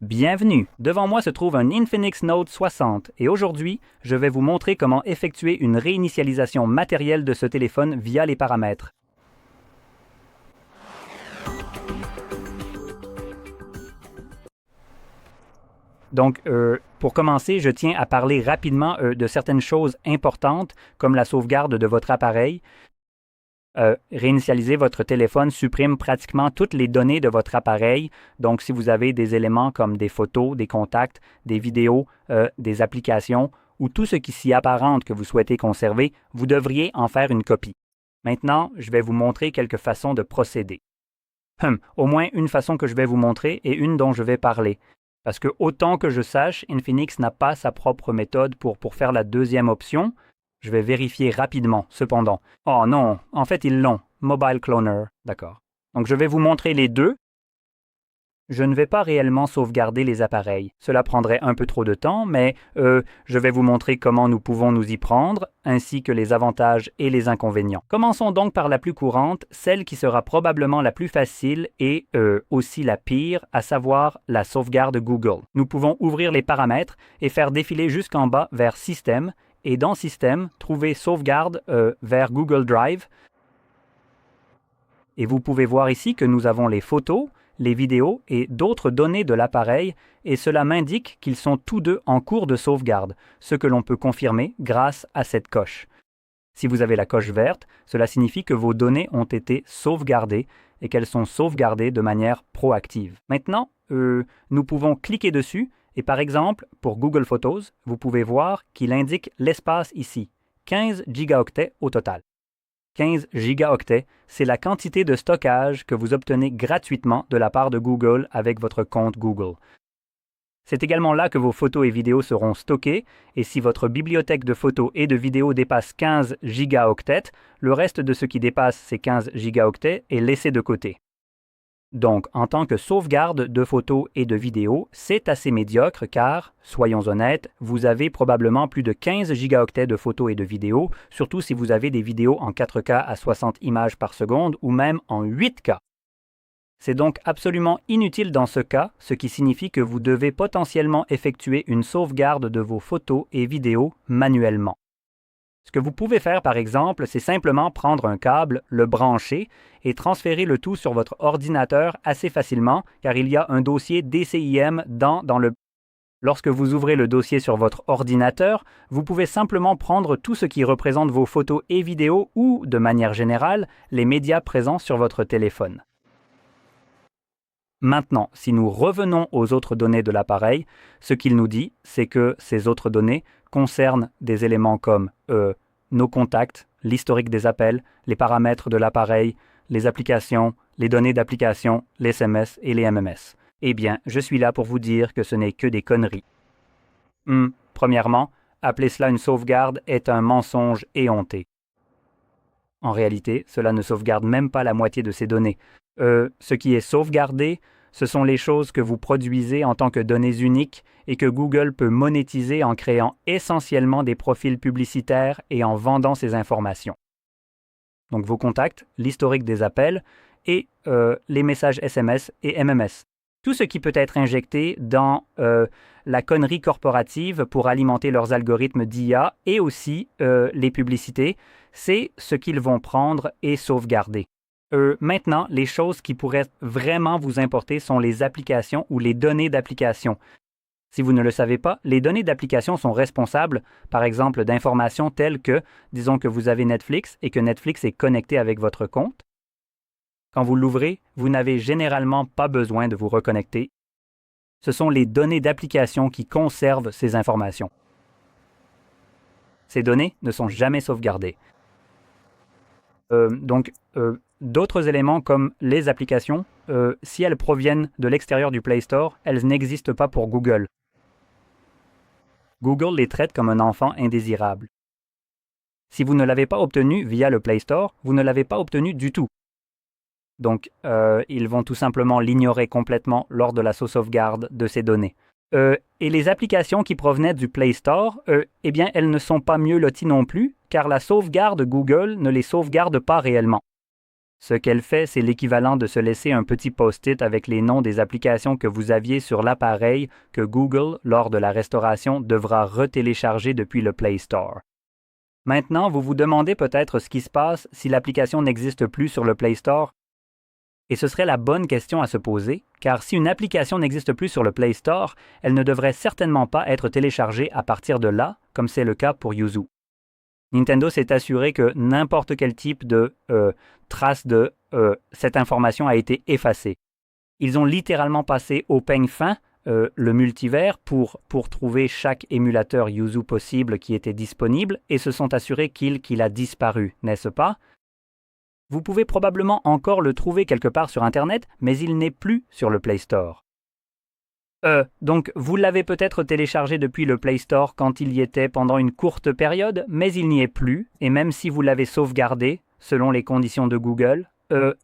Bienvenue! Devant moi se trouve un Infinix Note 60 et aujourd'hui, je vais vous montrer comment effectuer une réinitialisation matérielle de ce téléphone via les paramètres. Donc, pour commencer, je tiens à parler rapidement de certaines choses importantes comme la sauvegarde de votre appareil. Réinitialiser votre téléphone supprime pratiquement toutes les données de votre appareil. Donc, si vous avez des éléments comme des photos, des contacts, des vidéos, des applications ou tout ce qui s'y apparente que vous souhaitez conserver, vous devriez en faire une copie. Maintenant, je vais vous montrer quelques façons de procéder. Au moins une façon que je vais vous montrer et une dont je vais parler. Parce que autant que je sache, Infinix n'a pas sa propre méthode pour faire la deuxième option. Je vais vérifier rapidement, cependant. Oh non, en fait, ils l'ont. Mobile Cloner. D'accord. Donc, je vais vous montrer les deux. Je ne vais pas réellement sauvegarder les appareils. Cela prendrait un peu trop de temps, mais je vais vous montrer comment nous pouvons nous y prendre, ainsi que les avantages et les inconvénients. Commençons donc par la plus courante, celle qui sera probablement la plus facile et aussi la pire, à savoir la sauvegarde Google. Nous pouvons ouvrir les paramètres et faire défiler jusqu'en bas vers Système, et dans Système, trouver Sauvegarde vers Google Drive. Et vous pouvez voir ici que nous avons les photos, les vidéos et d'autres données de l'appareil, et cela m'indique qu'ils sont tous deux en cours de sauvegarde, ce que l'on peut confirmer grâce à cette coche. Si vous avez la coche verte, cela signifie que vos données ont été sauvegardées et qu'elles sont sauvegardées de manière proactive. Maintenant, nous pouvons cliquer dessus et par exemple, pour Google Photos, vous pouvez voir qu'il indique l'espace ici, 15 gigaoctets au total. 15 gigaoctets, c'est la quantité de stockage que vous obtenez gratuitement de la part de Google avec votre compte Google. C'est également là que vos photos et vidéos seront stockées, et si votre bibliothèque de photos et de vidéos dépasse 15 gigaoctets, le reste de ce qui dépasse ces 15 gigaoctets est laissé de côté. Donc, en tant que sauvegarde de photos et de vidéos, c'est assez médiocre car, soyons honnêtes, vous avez probablement plus de 15 gigaoctets de photos et de vidéos, surtout si vous avez des vidéos en 4K à 60 images par seconde ou même en 8K. C'est donc absolument inutile dans ce cas, ce qui signifie que vous devez potentiellement effectuer une sauvegarde de vos photos et vidéos manuellement. Ce que vous pouvez faire, par exemple, c'est simplement prendre un câble, le brancher et transférer le tout sur votre ordinateur assez facilement, car il y a un dossier DCIM dans le... Lorsque vous ouvrez le dossier sur votre ordinateur, vous pouvez simplement prendre tout ce qui représente vos photos et vidéos ou, de manière générale, les médias présents sur votre téléphone. Maintenant, si nous revenons aux autres données de l'appareil, ce qu'il nous dit, c'est que ces autres données concernent des éléments comme nos contacts, l'historique des appels, les paramètres de l'appareil, les applications, les données d'application, les SMS et les MMS. Eh bien, je suis là pour vous dire que ce n'est que des conneries. Premièrement, appeler cela une sauvegarde est un mensonge éhonté. En réalité, cela ne sauvegarde même pas la moitié de ces données. Ce qui est sauvegardé, ce sont les choses que vous produisez en tant que données uniques et que Google peut monétiser en créant essentiellement des profils publicitaires et en vendant ces informations. Donc vos contacts, l'historique des appels et les messages SMS et MMS. Tout ce qui peut être injecté dans la connerie corporative pour alimenter leurs algorithmes d'IA et aussi les publicités, c'est ce qu'ils vont prendre et sauvegarder. Maintenant, les choses qui pourraient vraiment vous importer sont les applications ou les données d'application. Si vous ne le savez pas, les données d'application sont responsables, par exemple, d'informations telles que, disons que vous avez Netflix et que Netflix est connecté avec votre compte. Quand vous l'ouvrez, vous n'avez généralement pas besoin de vous reconnecter. Ce sont les données d'application qui conservent ces informations. Ces données ne sont jamais sauvegardées. D'autres éléments comme les applications, si elles proviennent de l'extérieur du Play Store, elles n'existent pas pour Google. Google les traite comme un enfant indésirable. Si vous ne l'avez pas obtenu via le Play Store, vous ne l'avez pas obtenu du tout. Donc, ils vont tout simplement l'ignorer complètement lors de la sauvegarde de ces données. Et les applications qui provenaient du Play Store, eh bien, elles ne sont pas mieux loties non plus, car la sauvegarde Google ne les sauvegarde pas réellement. Ce qu'elle fait, c'est l'équivalent de se laisser un petit post-it avec les noms des applications que vous aviez sur l'appareil que Google, lors de la restauration, devra retélécharger depuis le Play Store. Maintenant, vous vous demandez peut-être ce qui se passe si l'application n'existe plus sur le Play Store. Et ce serait la bonne question à se poser, car si une application n'existe plus sur le Play Store, elle ne devrait certainement pas être téléchargée à partir de là, comme c'est le cas pour Yuzu. Nintendo s'est assuré que n'importe quel type de trace de cette information a été effacée. Ils ont littéralement passé au peigne fin le multivers pour trouver chaque émulateur Yuzu possible qui était disponible et se sont assurés qu'il a disparu, n'est-ce pas? Vous pouvez probablement encore le trouver quelque part sur Internet, mais il n'est plus sur le Play Store. Donc vous l'avez peut-être téléchargé depuis le Play Store quand il y était pendant une courte période, mais il n'y est plus, et même si vous l'avez sauvegardé, selon les conditions de Google,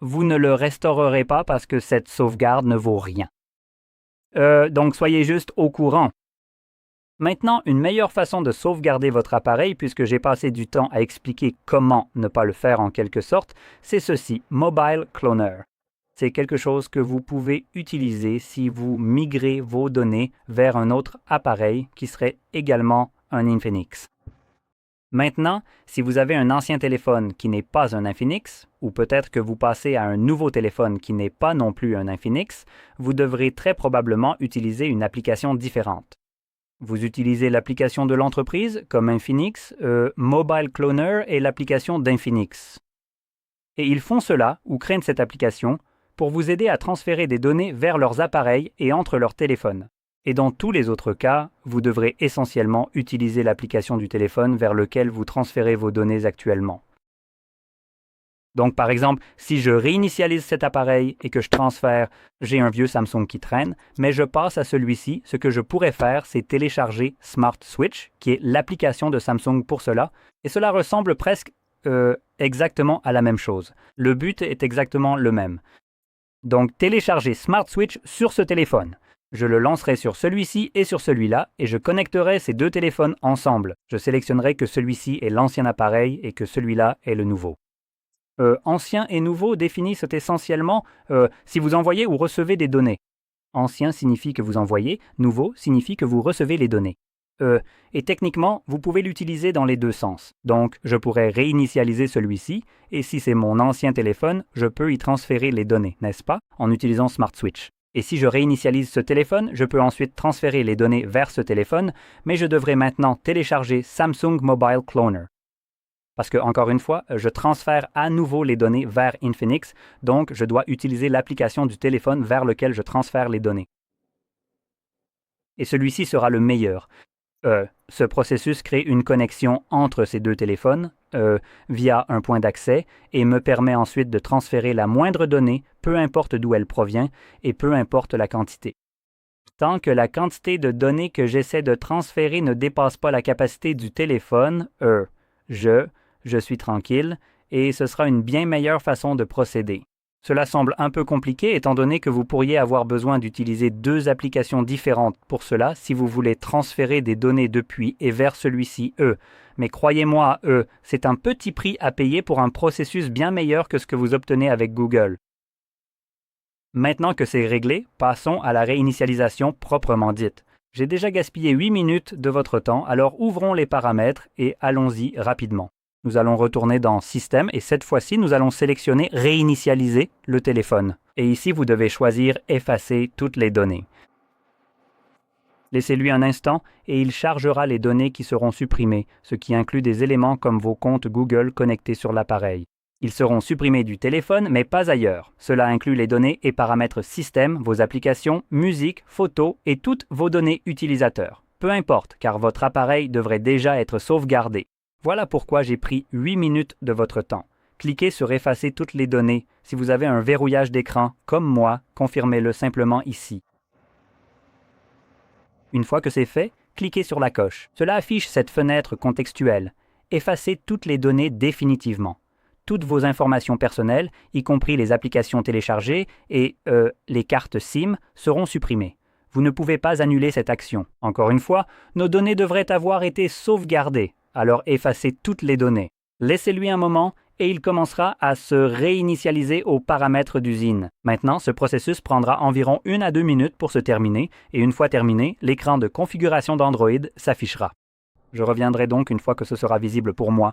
vous ne le restaurerez pas parce que cette sauvegarde ne vaut rien. Donc soyez juste au courant. Maintenant, une meilleure façon de sauvegarder votre appareil, puisque j'ai passé du temps à expliquer comment ne pas le faire en quelque sorte, c'est ceci, Mobile Cloner. C'est quelque chose que vous pouvez utiliser si vous migrez vos données vers un autre appareil qui serait également un Infinix. Maintenant, si vous avez un ancien téléphone qui n'est pas un Infinix, ou peut-être que vous passez à un nouveau téléphone qui n'est pas non plus un Infinix, vous devrez très probablement utiliser une application différente. Vous utilisez l'application de l'entreprise comme Infinix, Mobile Cloner et l'application d'Infinix. Et ils font cela, ou créent cette application, pour vous aider à transférer des données vers leurs appareils et entre leurs téléphones. Et dans tous les autres cas, vous devrez essentiellement utiliser l'application du téléphone vers lequel vous transférez vos données actuellement. Donc par exemple, si je réinitialise cet appareil et que je transfère, j'ai un vieux Samsung qui traîne, mais je passe à celui-ci, ce que je pourrais faire, c'est télécharger Smart Switch, qui est l'application de Samsung pour cela, et cela ressemble presque exactement à la même chose. Le but est exactement le même. Donc, télécharger Smart Switch sur ce téléphone. Je le lancerai sur celui-ci et sur celui-là et je connecterai ces deux téléphones ensemble. Je sélectionnerai que celui-ci est l'ancien appareil et que celui-là est le nouveau. Ancien et nouveau définissent essentiellement si vous envoyez ou recevez des données. Ancien signifie que vous envoyez, nouveau signifie que vous recevez les données. Et techniquement, vous pouvez l'utiliser dans les deux sens. Donc, je pourrais réinitialiser celui-ci, et si c'est mon ancien téléphone, je peux y transférer les données, n'est-ce pas, en utilisant Smart Switch. Et si je réinitialise ce téléphone, je peux ensuite transférer les données vers ce téléphone, mais je devrais maintenant télécharger Samsung Mobile Cloner. Parce que, encore une fois, je transfère à nouveau les données vers Infinix, donc je dois utiliser l'application du téléphone vers lequel je transfère les données. Et celui-ci sera le meilleur. Ce processus crée une connexion entre ces deux téléphones via un point d'accès et me permet ensuite de transférer la moindre donnée, peu importe d'où elle provient et peu importe la quantité. Tant que la quantité de données que j'essaie de transférer ne dépasse pas la capacité du téléphone, je suis tranquille et ce sera une bien meilleure façon de procéder. Cela semble un peu compliqué étant donné que vous pourriez avoir besoin d'utiliser deux applications différentes pour cela si vous voulez transférer des données depuis et vers celui-ci, Mais croyez-moi, c'est un petit prix à payer pour un processus bien meilleur que ce que vous obtenez avec Google. Maintenant que c'est réglé, passons à la réinitialisation proprement dite. J'ai déjà gaspillé 8 minutes de votre temps, alors ouvrons les paramètres et allons-y rapidement. Nous allons retourner dans Système et cette fois-ci, nous allons sélectionner Réinitialiser le téléphone. Et ici, vous devez choisir Effacer toutes les données. Laissez-lui un instant et il chargera les données qui seront supprimées, ce qui inclut des éléments comme vos comptes Google connectés sur l'appareil. Ils seront supprimés du téléphone, mais pas ailleurs. Cela inclut les données et paramètres système, vos applications, musique, photos et toutes vos données utilisateurs. Peu importe, car votre appareil devrait déjà être sauvegardé. Voilà pourquoi j'ai pris 8 minutes de votre temps. Cliquez sur Effacer toutes les données. Si vous avez un verrouillage d'écran, comme moi, confirmez-le simplement ici. Une fois que c'est fait, cliquez sur la coche. Cela affiche cette fenêtre contextuelle. Effacez toutes les données définitivement. Toutes vos informations personnelles, y compris les applications téléchargées et les cartes SIM, seront supprimées. Vous ne pouvez pas annuler cette action. Encore une fois, nos données devraient avoir été sauvegardées. Alors effacez toutes les données. Laissez-lui un moment et il commencera à se réinitialiser aux paramètres d'usine. Maintenant, ce processus prendra environ 1 à 2 minutes pour se terminer et une fois terminé, l'écran de configuration d'Android s'affichera. Je reviendrai donc une fois que ce sera visible pour moi.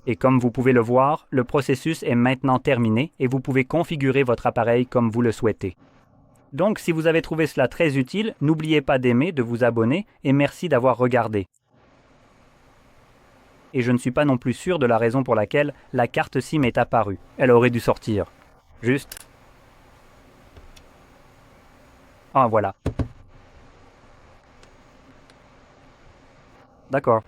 Et comme vous pouvez le voir, le processus est maintenant terminé et vous pouvez configurer votre appareil comme vous le souhaitez. Donc, si vous avez trouvé cela très utile, n'oubliez pas d'aimer, de vous abonner et merci d'avoir regardé. Et je ne suis pas non plus sûr de la raison pour laquelle la carte SIM est apparue. Elle aurait dû sortir. Juste. Ah, voilà. D'accord.